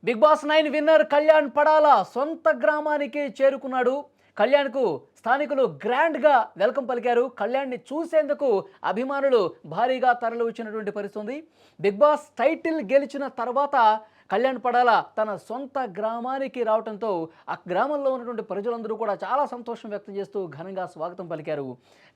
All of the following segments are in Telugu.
Big Boss 9 winner Kalyan Padala సొంత గ్రామానికి చేరుకున్నాడు. కళ్యాణ్కు స్థానికులు గ్రాండ్గా వెల్కమ్ పలికారు. కళ్యాణ్ని చూసేందుకు అభిమానులు భారీగా తరలి వచ్చినటువంటి పరిస్థితి ఉంది. బిగ్ బాస్ టైటిల్ గెలిచిన తర్వాత కళ్యాణ్ పడాల తన సొంత గ్రామానికి రావడంతో ఆ గ్రామంలో ఉన్నటువంటి ప్రజలందరూ కూడా చాలా సంతోషం వ్యక్తం చేస్తూ ఘనంగా స్వాగతం పలికారు.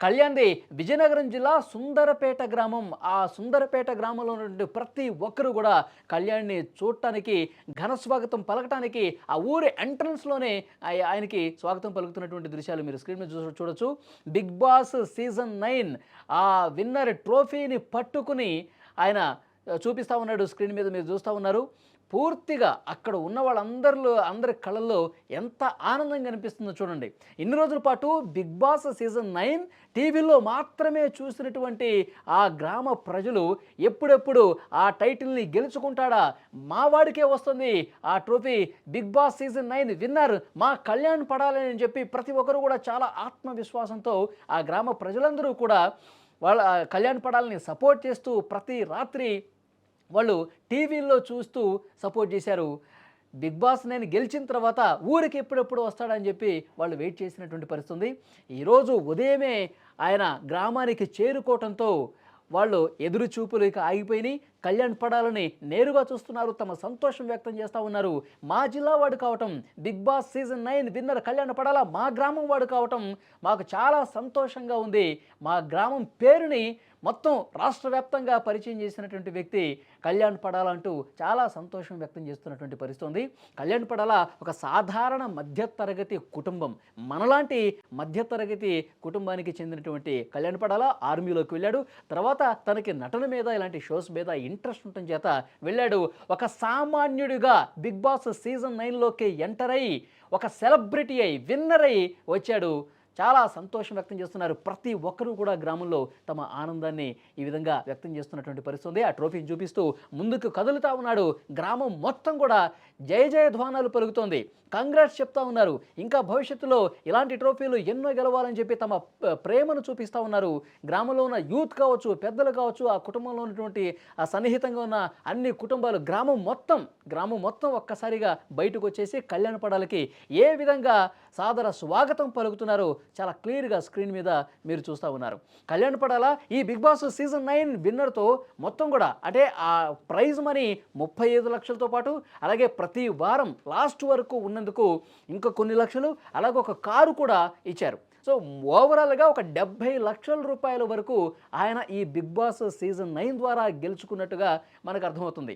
కళ్యాణ్ది విజయనగరం జిల్లా సుందరపేట గ్రామం. ఆ సుందరపేట గ్రామంలో ఉన్నటువంటి ప్రతి ఒక్కరూ కూడా కళ్యాణ్ని చూడటానికి ఘన స్వాగతం పలకటానికి ఆ ఊరి ఎంట్రన్స్లోనే ఆయనకి స్వాగతం పలుకుతున్నటువంటి దృశ్యాలు మీరు స్క్రీన్ మీద చూడొచ్చు. బిగ్ బాస్ సీజన్ 9 ఆ విన్నర్ ట్రోఫీని పట్టుకుని ఆయన చూపిస్తూ ఉన్నాడు. స్క్రీన్ మీద మీరు చూస్తూ ఉన్నారు. పూర్తిగా అక్కడ ఉన్న అందరి కళ్ళల్లో ఎంత ఆనందంగా అనిపిస్తుందో చూడండి. ఇన్ని రోజుల పాటు బిగ్ బాస్ సీజన్ 9 టీవీలో మాత్రమే చూసినటువంటి ఆ గ్రామ ప్రజలు ఎప్పుడెప్పుడు ఆ టైటిల్ని గెలుచుకుంటాడా, మా వాడికే వస్తుంది ఆ trophy, Bigg Boss season 9 winner మా కళ్యాణ్ పడాలని చెప్పి ప్రతి ఒక్కరు కూడా చాలా ఆత్మవిశ్వాసంతో ఆ గ్రామ ప్రజలందరూ కూడా వాళ్ళ కళ్యాణ్ పడాలని సపోర్ట్ చేస్తూ ప్రతి రాత్రి వాళ్ళు టీవీల్లో చూస్తూ సపోర్ట్ చేశారు. బిగ్ బాస్ నేను గెలిచిన తర్వాత ఊరికి ఎప్పుడెప్పుడు వస్తాడని చెప్పి వాళ్ళు వెయిట్ చేసినటువంటి పరిస్థితి ఉంది. ఈరోజు ఉదయమే ఆయన గ్రామానికి చేరుకోవటంతో వాళ్ళు ఎదురు చూపులు ఇక ఆగిపోయినాయి. కళ్యాణ్ పడాలని నేరుగా చూస్తున్నారు, తమ సంతోషం వ్యక్తం చేస్తూ ఉన్నారు. మా జిల్లా వాడు కావటం, Bigg Boss season 9 winner Kalyan Padala మా గ్రామం వాడు కావటం మాకు చాలా సంతోషంగా ఉంది. మా గ్రామం పేరుని మొత్తం రాష్ట్ర వ్యాప్తంగా పరిచయం చేసినటువంటి వ్యక్తి కళ్యాణ్ పడాల అంటూ చాలా సంతోషం వ్యక్తం చేస్తున్నటువంటి పరిస్థితి ఉంది. కళ్యాణ్ పడాల ఒక సాధారణ మధ్యతరగతి కుటుంబం, మనలాంటి మధ్యతరగతి కుటుంబానికి చెందినటువంటి కళ్యాణ్ పడాల ఆర్మీలోకి వెళ్ళాడు. తర్వాత తనకి నటన మీద ఇలాంటి షోస్ మీద ఇంట్రెస్ట్ ఉండటం చేత వెళ్ళాడు. ఒక సామాన్యుడిగా బిగ్ బాస్ సీజన్ 9లోకి ఎంటర్ అయ్యి ఒక సెలబ్రిటీ అయి విన్నర్ అయి వచ్చాడు. చాలా సంతోషం వ్యక్తం చేస్తున్నారు. ప్రతి ఒక్కరూ కూడా గ్రామంలో తమ ఆనందాన్ని ఈ విధంగా వ్యక్తం చేస్తున్నటువంటి పరిస్థితి ఉంది. ఆ ట్రోఫీని చూపిస్తూ ముందుకు కదులుతూ ఉన్నాడు. గ్రామం మొత్తం కూడా జయ జయధ్వానాలు పలుకుతోంది. కంగ్రాట్స్ చెప్తా ఉన్నారు. ఇంకా భవిష్యత్తులో ఇలాంటి ట్రోఫీలు ఎన్నో గెలవాలని చెప్పి తమ ప్రేమను చూపిస్తూ ఉన్నారు. గ్రామంలో ఉన్న యూత్ కావచ్చు, పెద్దలు కావచ్చు, ఆ కుటుంబంలో ఉన్నటువంటి ఆ సన్నిహితంగా ఉన్న అన్ని కుటుంబాలు గ్రామం మొత్తం ఒక్కసారిగా బయటకు వచ్చేసి కళ్యాణ్ పడాలకి ఏ విధంగా సాదర స్వాగతం పలుకుతున్నారో చాలా క్లియర్గా స్క్రీన్ మీద మీరు చూస్తూ ఉన్నారు. కళ్యాణ్ పడాల ఈ బిగ్ బాస్ సీజన్ 9 విన్నర్తో మొత్తం కూడా అంటే ఆ ప్రైజ్ మనీ 35 లక్షలతో పాటు అలాగే ప్రతి వారం లాస్ట్ వరకు ఉన్నందుకు ఇంకా కొన్ని లక్షలు అలాగే ఒక కారు కూడా ఇచ్చారు. సో ఓవరాల్గా ఒక 70 లక్షల రూపాయల వరకు ఆయన ఈ బిగ్ బాస్ సీజన్ 9 ద్వారా గెలుచుకున్నట్టుగా మనకు అర్థమవుతుంది.